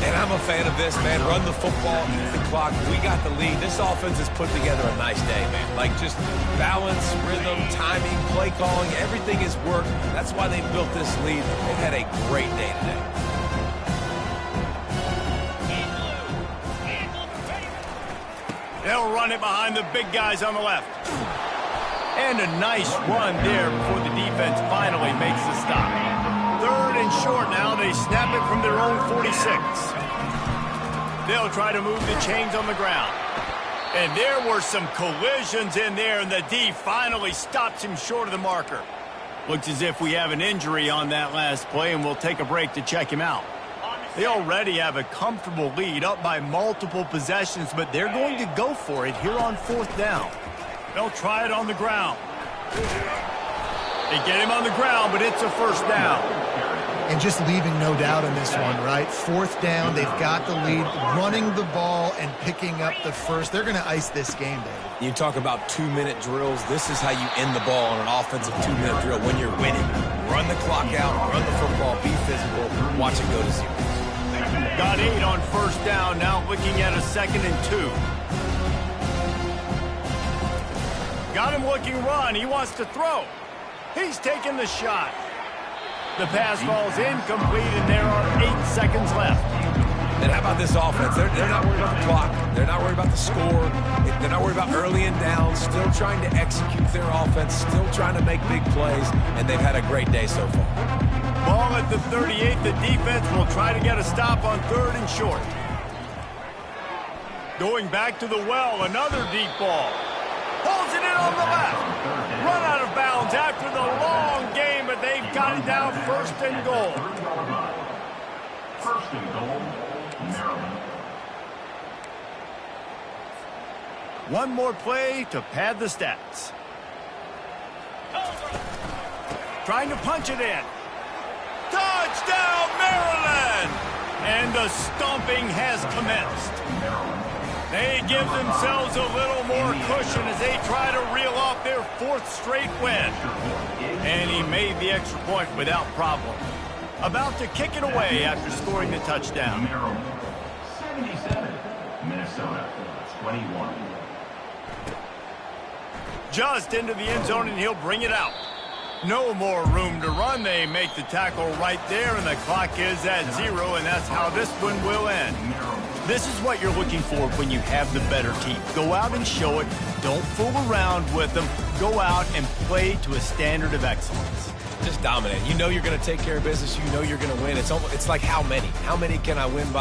And I'm a fan of this, man. Run the football, eat the clock. We got the lead. This offense has put together a nice day, man. Like, just balance, rhythm, timing, play calling, everything has worked. That's why they built this lead. They've had a great day today. They'll run it behind the big guys on the left. And a nice run there before the defense finally makes the stop. Third and short now. They snap it from their own 46. They'll try to move the chains on the ground. And there were some collisions in there, and the D finally stops him short of the marker. Looks as if we have an injury on that last play, and we'll take a break to check him out. They already have a comfortable lead up by multiple possessions, but they're going to go for it here on fourth down. They'll try it on the ground. They get him on the ground, but it's a first down. And just leaving no doubt in this one, right? Fourth down, they've got the lead, running the ball and picking up the first. They're going to ice this game, David. You talk about 2-minute drills. This is how you end the ball on an offensive 2-minute drill when you're winning. Run the clock out, run the football, be physical, watch it go to zero. Got 8 on first down, now looking at a 2nd and 2. Got him looking run, he wants to throw. He's taking the shot. The pass falls incomplete, and there are 8 seconds left. And how about this offense? They're not worried about the clock. They're not worried about the score. They're not worried about early and down. Still trying to execute their offense. Still trying to make big plays. And they've had a great day so far. Ball at the 38. The defense will try to get a stop on 3rd and short. Going back to the well, another deep ball. Holds it in on the left. Run out of bounds after the long game, but they've got it down 1st and goal. 1st and goal, Maryland. One more play to pad the stats. Trying to punch it in. Touchdown, Maryland! And the stomping has commenced. They give themselves a little more cushion as they try to reel off their 4th straight win. And he made the extra point without problem. About to kick it away after scoring the touchdown. Maryland, 77. Minnesota, 21. Just into the end zone, and he'll bring it out. No more room to run. They make the tackle right there, and the clock is at 0, and that's how this one will end. This is what you're looking for when you have the better team. Go out and show it. Don't fool around with them. Go out and play to a standard of excellence. Just dominate. You know you're going to take care of business. You know you're going to win. It's like how many? How many can I win by?